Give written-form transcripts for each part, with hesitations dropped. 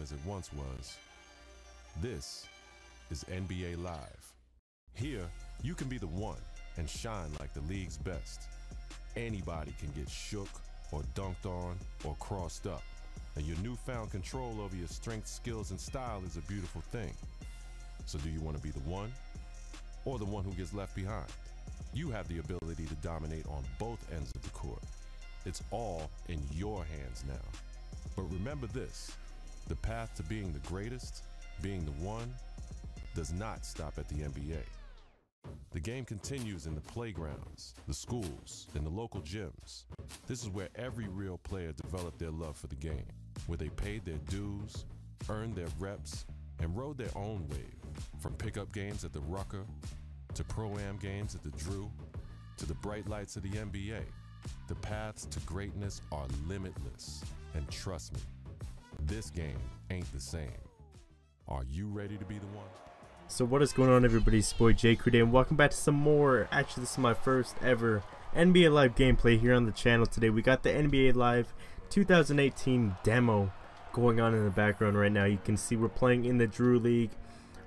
as it once was. This is NBA Live. Here, you can be the one and shine like the league's best. Anybody can get shook or dunked on or crossed up, and your newfound control over your strength, skills, and style is a beautiful thing. So do you want to be the one or the one who gets left behind? You have the ability to dominate on both ends of the court. It's all in your hands now. But remember this, the path to being the greatest, being the one, does not stop at the NBA. The game continues in the playgrounds, the schools, and the local gyms. This is where every real player developed their love for the game, where they paid their dues, earned their reps, and rode their own wave. From pickup games at the Rucker, to Pro-Am games at the Drew, to the bright lights of the NBA. The paths to greatness are limitless. And trust me, this game ain't the same. Are you ready to be the one? So what is going on, everybody? It's your boy Jay Crude, and welcome back to some more. Actually, this is my first ever NBA Live gameplay here on the channel today. We got the NBA Live 2018 demo going on in the background right now. You can see we're playing in the Drew League.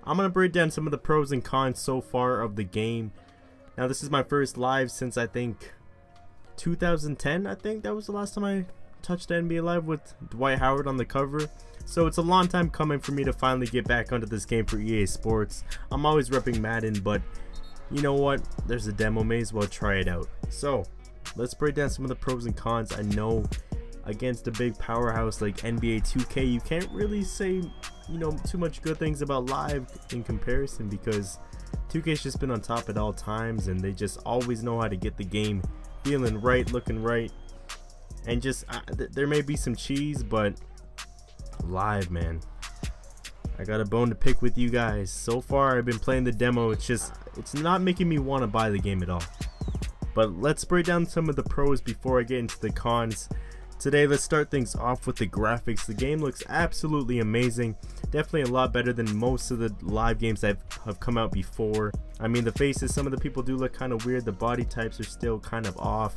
I'm going to break down some of the pros and cons so far of the game. Now, this is my first live since, I think, 2010. I think that was the last time I touched NBA Live with Dwight Howard on the cover. So it's a long time coming for me to finally get back onto this game for EA Sports. I'm always repping Madden, but you know what? There's a demo, may as well try it out. So let's break down some of the pros and cons. I know against a big powerhouse like NBA 2K, you can't really say, you know, too much good things about Live in comparison, because 2K's just been on top at all times, and they just always know how to get the game feeling right, looking right, and just there may be some cheese, but Live, man, I got a bone to pick with you guys. So far I've been playing the demo, it's not making me want to buy the game at all. But let's break down some of the pros before I get into the cons. Today, let's start things off with the graphics. The game looks absolutely amazing, definitely a lot better than most of the live games that have come out before. I mean, the faces, some of the people do look kind of weird, the body types are still kind of off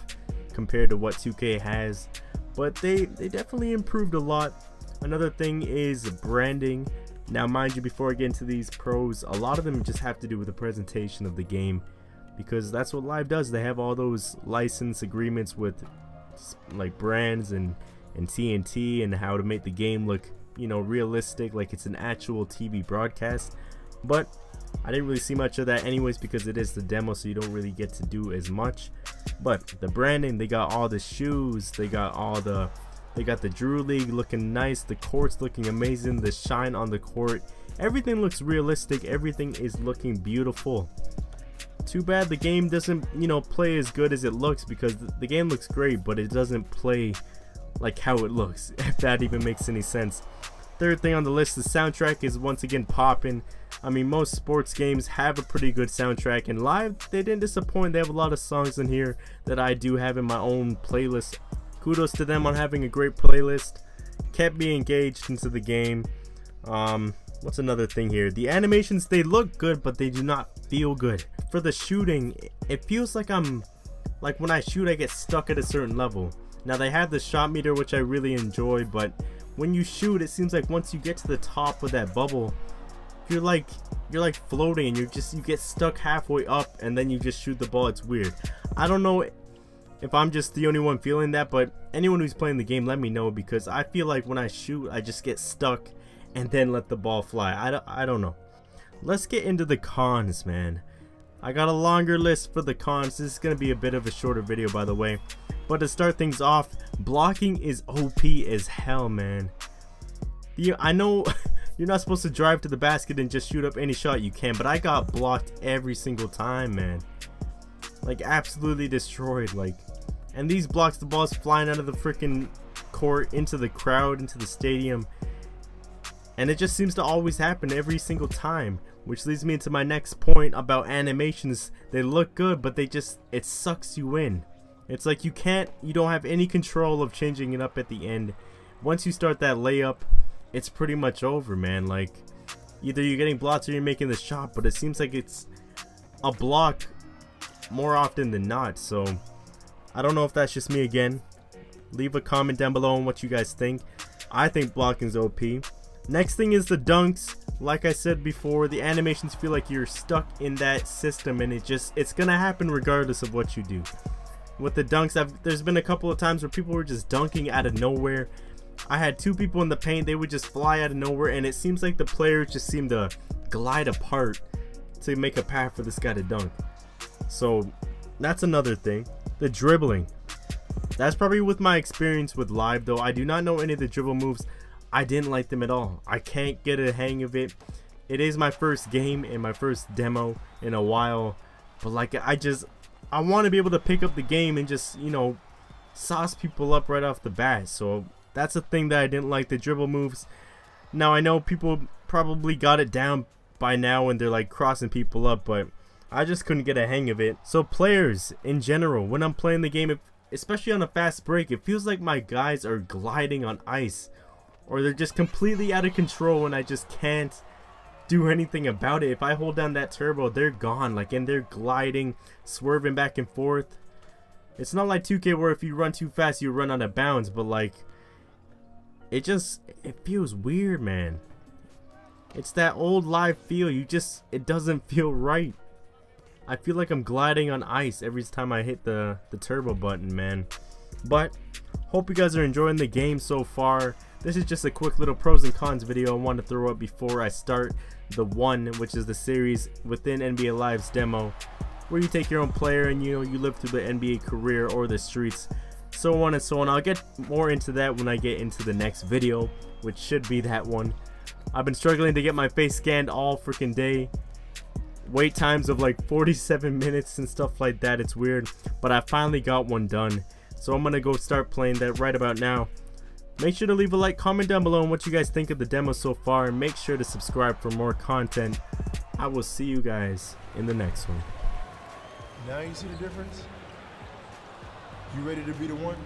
compared to what 2K has, but they definitely improved a lot. Another thing is branding. Now, mind you, before I get into these pros, a lot of them just have to do with the presentation of the game, because that's what Live does. They have all those license agreements with like brands and TNT, and how to make the game look, you know, realistic, like it's an actual TV broadcast. But I didn't really see much of that anyways, because it is the demo, so you don't really get to do as much. But the branding, they got all the shoes, they got the Drew League looking nice, the court's looking amazing, the shine on the court, everything looks realistic, everything is looking beautiful. Too bad the game doesn't, you know, play as good as it looks, because the game looks great, but it doesn't play like how it looks, if that even makes any sense. Third thing on the list, the soundtrack is once again popping. I mean, most sports games have a pretty good soundtrack, and Live, they didn't disappoint. They have a lot of songs in here that I do have in my own playlist. Kudos to them on having a great playlist. Kept me engaged into the game. What's another thing here? The animations, they look good, but they do not feel good. For the shooting, it feels like when I shoot, I get stuck at a certain level. Now, they have the shot meter, which I really enjoy, but when you shoot, it seems like once you get to the top of that bubble, you're like floating, and you get stuck halfway up, and then you just shoot the ball. It's weird. I don't know if I'm just the only one feeling that, but anyone who's playing the game, let me know, because I feel like when I shoot, I just get stuck and then let the ball fly. I don't know. Let's get into the cons, man. I got a longer list for the cons. This is going to be a bit of a shorter video, by the way. But to start things off, blocking is OP as hell, man. I know you're not supposed to drive to the basket and just shoot up any shot you can, but I got blocked every single time, man. Like, absolutely destroyed. Like, and these blocks, the ball's flying out of the freaking court into the crowd, into the stadium, and it just seems to always happen every single time, which leads me into my next point about animations. They look good, but it sucks you in. It's like you don't have any control of changing it up at the end. Once you start that layup, it's pretty much over, man. Like, either you're getting blocked or you're making the shot, but it seems like it's a block more often than not. So I don't know if that's just me again. Leave a comment down below on what you guys think. I think blocking is OP. Next thing is the dunks. Like I said before, the animations feel like you're stuck in that system, and it's gonna happen regardless of what you do. With the dunks, there's been a couple of times where people were just dunking out of nowhere. I had two people in the paint, they would just fly out of nowhere, and it seems like the players just seem to glide apart to make a path for this guy to dunk. So that's another thing. The dribbling. That's probably with my experience with live, though. I do not know any of the dribble moves. I didn't like them at all. I can't get a hang of it. It is my first game and my first demo in a while, but like I want to be able to pick up the game and just, you know, sauce people up right off the bat. So that's a thing that I didn't like, the dribble moves. Now I know people probably got it down by now and they're like crossing people up, but I just couldn't get a hang of it. So players in general, when I'm playing the game, especially on a fast break, it feels like my guys are gliding on ice, or they're just completely out of control and I just can't do anything about it. If I hold down that turbo, they're gone, like, and they're gliding, swerving back and forth. It's not like 2K where if you run too fast you run out of bounds, but like it feels weird, man. It's that old live feel. It doesn't feel right. I feel like I'm gliding on ice every time I hit the turbo button, man. But hope you guys are enjoying the game so far. This is just a quick little pros and cons video I want to throw up before I start the one, which is the series within NBA Live's demo, where you take your own player and you live through the NBA career or the streets, so on and so on. I'll get more into that when I get into the next video, which should be that one. I've been struggling to get my face scanned all freaking day. Wait times of like 47 minutes and stuff like that. It's weird, but I finally got one done. So I'm gonna go start playing that right about now. Make sure to leave a like, comment down below on what you guys think of the demo so far, and make sure to subscribe for more content. I will see you guys in the next one. Now you see the difference? You ready to be the one?